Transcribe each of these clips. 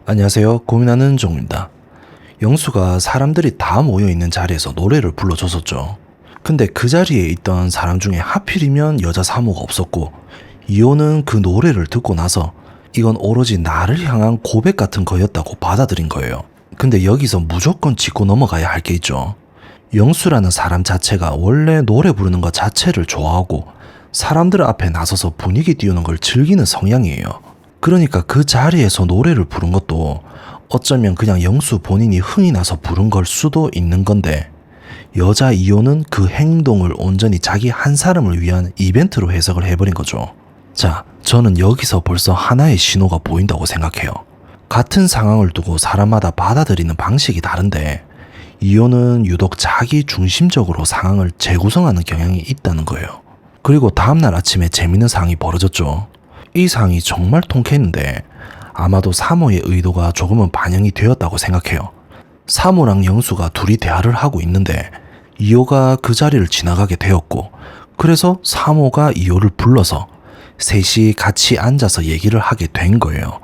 안녕하세요. 고민하는 종입니다. 영수가 사람들이 다 모여있는 자리에서 노래를 불러줬었죠. 근데 그 자리에 있던 사람 중에 하필이면 여자 사모가 없었고, 이호는 그 노래를 듣고 나서 이건 오로지 나를 향한 고백 같은 거였다고 받아들인 거예요. 근데 여기서 무조건 짚고 넘어가야 할 게 있죠. 영수라는 사람 자체가 원래 노래 부르는 것 자체를 좋아하고 사람들 앞에 나서서 분위기 띄우는 걸 즐기는 성향이에요. 그러니까 그 자리에서 노래를 부른 것도 어쩌면 그냥 영수 본인이 흥이 나서 부른 걸 수도 있는 건데, 여자 이호는 그 행동을 온전히 자기 한 사람을 위한 이벤트로 해석을 해버린 거죠. 자, 저는 여기서 벌써 하나의 신호가 보인다고 생각해요. 같은 상황을 두고 사람마다 받아들이는 방식이 다른데, 이호는 유독 자기 중심적으로 상황을 재구성하는 경향이 있다는 거예요. 그리고 다음날 아침에 재밌는 상황이 벌어졌죠. 이 상황이 정말 통쾌했는데 아마도 사모의 의도가 조금은 반영이 되었다고 생각해요. 사모랑 영수가 둘이 대화를 하고 있는데 이호가 그 자리를 지나가게 되었고, 그래서 사모가 이호를 불러서 셋이 같이 앉아서 얘기를 하게 된 거예요.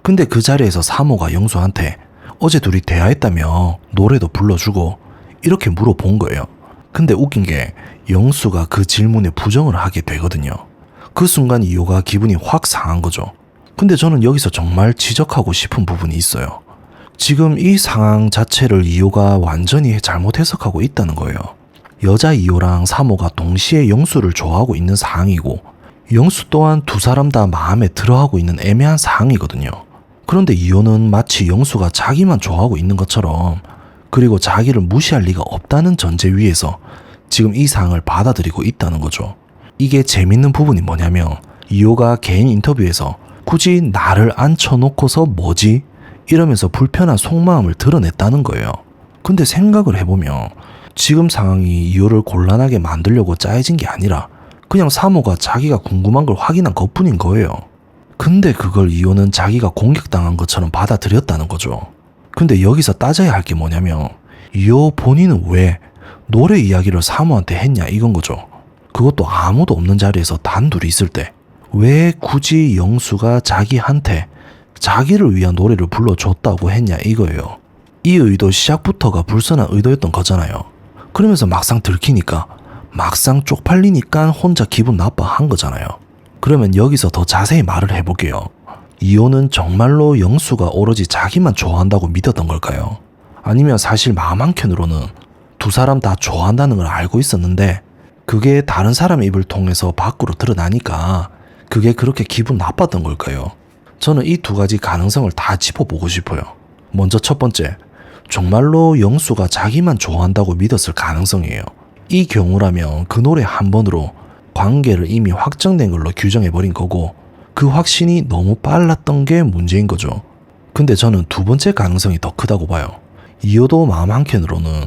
근데 그 자리에서 사모가 영수한테 어제 둘이 대화했다며 노래도 불러주고 이렇게 물어본 거예요. 근데 웃긴 게 영수가 그 질문에 부정을 하게 되거든요. 그 순간 이호가 기분이 확 상한 거죠. 근데 저는 여기서 정말 지적하고 싶은 부분이 있어요. 지금 이 상황 자체를 이호가 완전히 잘못 해석하고 있다는 거예요. 여자 이호랑 사모가 동시에 영수를 좋아하고 있는 상황이고, 영수 또한 두 사람 다 마음에 들어하고 있는 애매한 상황이거든요. 그런데 이호는 마치 영수가 자기만 좋아하고 있는 것처럼, 그리고 자기를 무시할 리가 없다는 전제 위에서 지금 이 상황을 받아들이고 있다는 거죠. 이게 재밌는 부분이 뭐냐면, 이호가 개인 인터뷰에서 굳이 나를 앉혀놓고서 뭐지? 이러면서 불편한 속마음을 드러냈다는 거예요. 근데 생각을 해보면 지금 상황이 이호를 곤란하게 만들려고 짜여진 게 아니라 그냥 사모가 자기가 궁금한 걸 확인한 것뿐인 거예요. 근데 그걸 이호는 자기가 공격당한 것처럼 받아들였다는 거죠. 근데 여기서 따져야 할 게 뭐냐면, 이호 본인은 왜 노래 이야기를 사모한테 했냐 이건 거죠. 그것도 아무도 없는 자리에서 단둘이 있을 때 왜 굳이 영수가 자기한테 자기를 위한 노래를 불러줬다고 했냐 이거예요. 이 의도 시작부터가 불선한 의도였던 거잖아요. 그러면서 막상 들키니까, 막상 쪽팔리니까 혼자 기분 나빠한 거잖아요. 그러면 여기서 더 자세히 말을 해볼게요. 이호는 정말로 영수가 오로지 자기만 좋아한다고 믿었던 걸까요? 아니면 사실 마음 한켠으로는 두 사람 다 좋아한다는 걸 알고 있었는데 그게 다른 사람의 입을 통해서 밖으로 드러나니까 그게 그렇게 기분 나빴던 걸까요? 저는 이 두 가지 가능성을 다 짚어보고 싶어요. 먼저 첫 번째, 정말로 영수가 자기만 좋아한다고 믿었을 가능성이에요. 이 경우라면 그 노래 한 번으로 관계를 이미 확정된 걸로 규정해버린 거고, 그 확신이 너무 빨랐던 게 문제인 거죠. 근데 저는 두 번째 가능성이 더 크다고 봐요. 이호도 마음 한켠으로는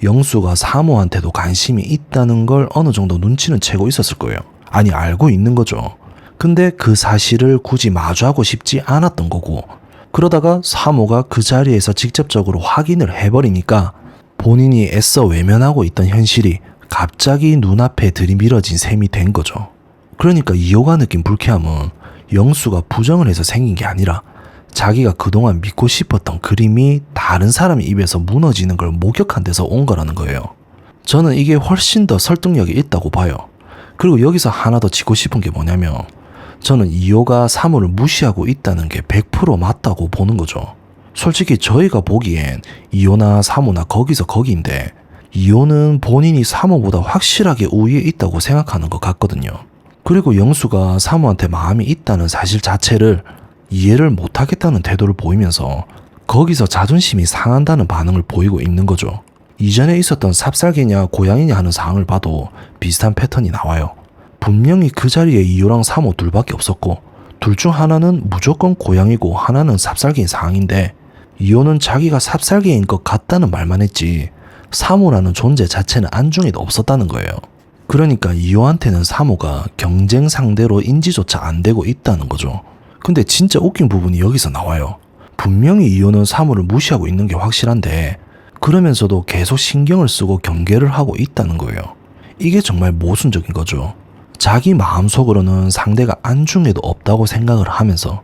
영수가 사모한테도 관심이 있다는 걸 어느 정도 눈치는 채고 있었을 거예요. 아니, 알고 있는 거죠. 근데 그 사실을 굳이 마주하고 싶지 않았던 거고, 그러다가 사모가 그 자리에서 직접적으로 확인을 해버리니까 본인이 애써 외면하고 있던 현실이 갑자기 눈앞에 들이밀어진 셈이 된 거죠. 그러니까 이호가 느낀 불쾌함은 영수가 부정을 해서 생긴 게 아니라 자기가 그동안 믿고 싶었던 그림이 다른 사람의 입에서 무너지는 걸 목격한 데서 온 거라는 거예요. 저는 이게 훨씬 더 설득력이 있다고 봐요. 그리고 여기서 하나 더 짚고 싶은 게 뭐냐면, 저는 이호가 사모를 무시하고 있다는 게 100% 맞다고 보는 거죠. 솔직히 저희가 보기엔 이호나 사모나 거기서 거기인데, 이호는 본인이 사모보다 확실하게 우위에 있다고 생각하는 것 같거든요. 그리고 영수가 사모한테 마음이 있다는 사실 자체를 이해를 못하겠다는 태도를 보이면서 거기서 자존심이 상한다는 반응을 보이고 있는 거죠. 이전에 있었던 삽살개냐 고양이냐 하는 상황을 봐도 비슷한 패턴이 나와요. 분명히 그 자리에 이호랑 사모 둘밖에 없었고, 둘 중 하나는 무조건 고양이고 하나는 삽살개인 상황인데, 이호는 자기가 삽살개인 것 같다는 말만 했지 사모라는 존재 자체는 안중에도 없었다는 거예요. 그러니까 이호한테는 사모가 경쟁 상대로 인지조차 안 되고 있다는 거죠. 근데 진짜 웃긴 부분이 여기서 나와요. 분명히 이호는 사모를 무시하고 있는 게 확실한데 그러면서도 계속 신경을 쓰고 경계를 하고 있다는 거예요. 이게 정말 모순적인 거죠. 자기 마음속으로는 상대가 안중에도 없다고 생각을 하면서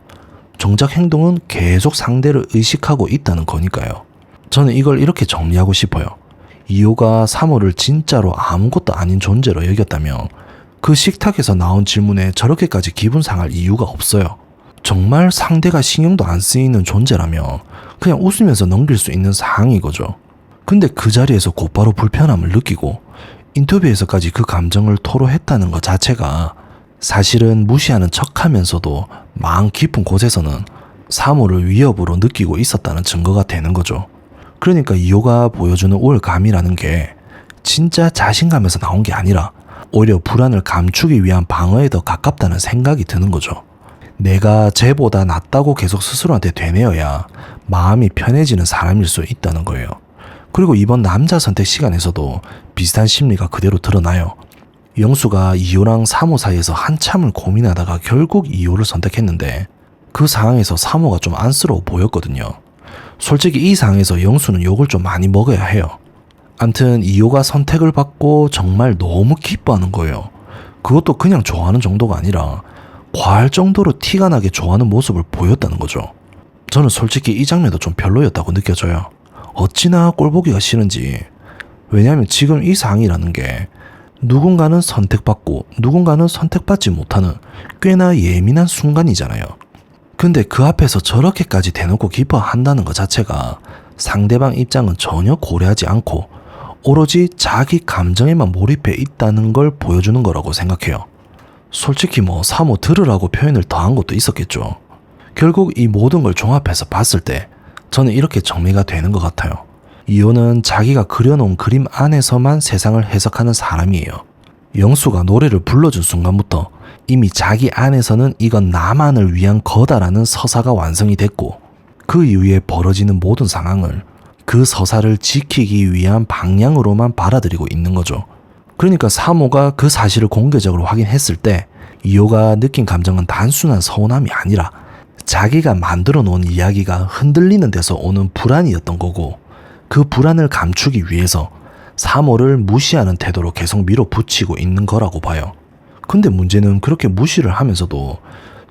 정작 행동은 계속 상대를 의식하고 있다는 거니까요. 저는 이걸 이렇게 정리하고 싶어요. 이호가 3호를 진짜로 아무것도 아닌 존재로 여겼다면 그 식탁에서 나온 질문에 저렇게까지 기분 상할 이유가 없어요. 정말 상대가 신경도 안 쓰이는 존재라면 그냥 웃으면서 넘길 수 있는 상황인 거죠. 근데 그 자리에서 곧바로 불편함을 느끼고 인터뷰에서까지 그 감정을 토로했다는 것 자체가 사실은 무시하는 척하면서도 마음 깊은 곳에서는 3호를 위협으로 느끼고 있었다는 증거가 되는 거죠. 그러니까 이호가 보여주는 우월감이라는 게 진짜 자신감에서 나온 게 아니라 오히려 불안을 감추기 위한 방어에 더 가깝다는 생각이 드는 거죠. 내가 쟤보다 낫다고 계속 스스로한테 되뇌어야 마음이 편해지는 사람일 수 있다는 거예요. 그리고 이번 남자 선택 시간에서도 비슷한 심리가 그대로 드러나요. 영수가 2호랑 3호 사이에서 한참을 고민하다가 결국 2호를 선택했는데 그 상황에서 3호가 좀 안쓰러워 보였거든요. 솔직히 이 상황에서 영수는 욕을 좀 많이 먹어야 해요. 암튼 2호가 선택을 받고 정말 너무 기뻐하는 거예요. 그것도 그냥 좋아하는 정도가 아니라 과할 정도로 티가 나게 좋아하는 모습을 보였다는 거죠. 저는 솔직히 이 장면도 좀 별로였다고 느껴져요. 어찌나 꼴보기가 싫은지. 왜냐하면 지금 이 상황이라는 게 누군가는 선택받고 누군가는 선택받지 못하는 꽤나 예민한 순간이잖아요. 근데 그 앞에서 저렇게까지 대놓고 기뻐한다는 것 자체가 상대방 입장은 전혀 고려하지 않고 오로지 자기 감정에만 몰입해 있다는 걸 보여주는 거라고 생각해요. 솔직히 3호 들으라고 표현을 더한 것도 있었겠죠. 결국 이 모든 걸 종합해서 봤을 때 저는 이렇게 정리가 되는 것 같아요. 2호는 자기가 그려놓은 그림 안에서만 세상을 해석하는 사람이에요. 영수가 노래를 불러준 순간부터 이미 자기 안에서는 이건 나만을 위한 거다라는 서사가 완성이 됐고 그 이후에 벌어지는 모든 상황을 그 서사를 지키기 위한 방향으로만 받아들이고 있는 거죠. 그러니까 3호가 그 사실을 공개적으로 확인했을 때 2호가 느낀 감정은 단순한 서운함이 아니라 자기가 만들어 놓은 이야기가 흔들리는 데서 오는 불안이었던 거고 그 불안을 감추기 위해서 3호를 무시하는 태도로 계속 밀어붙이고 있는 거라고 봐요. 근데 문제는 그렇게 무시를 하면서도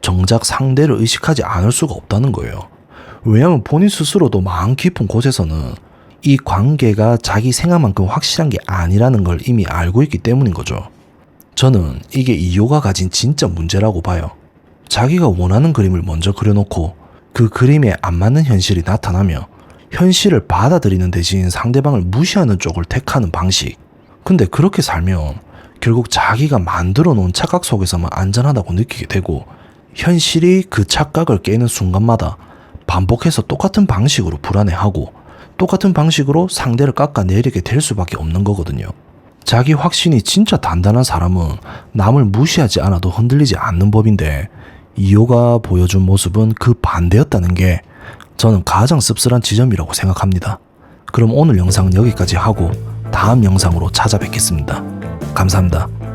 정작 상대를 의식하지 않을 수가 없다는 거예요. 왜냐하면 본인 스스로도 마음 깊은 곳에서는 이 관계가 자기 생각만큼 확실한 게 아니라는 걸 이미 알고 있기 때문인 거죠. 저는 이게 2호가 가진 진짜 문제라고 봐요. 자기가 원하는 그림을 먼저 그려놓고 그 그림에 안 맞는 현실이 나타나며 현실을 받아들이는 대신 상대방을 무시하는 쪽을 택하는 방식. 근데 그렇게 살면 결국 자기가 만들어 놓은 착각 속에서만 안전하다고 느끼게 되고 현실이 그 착각을 깨는 순간마다 반복해서 똑같은 방식으로 불안해하고 똑같은 방식으로 상대를 깎아내리게 될 수밖에 없는 거거든요. 자기 확신이 진짜 단단한 사람은 남을 무시하지 않아도 흔들리지 않는 법인데 2호가 보여준 모습은 그 반대였다는 게 저는 가장 씁쓸한 지점이라고 생각합니다. 그럼 오늘 영상은 여기까지 하고 다음 영상으로 찾아뵙겠습니다. 감사합니다.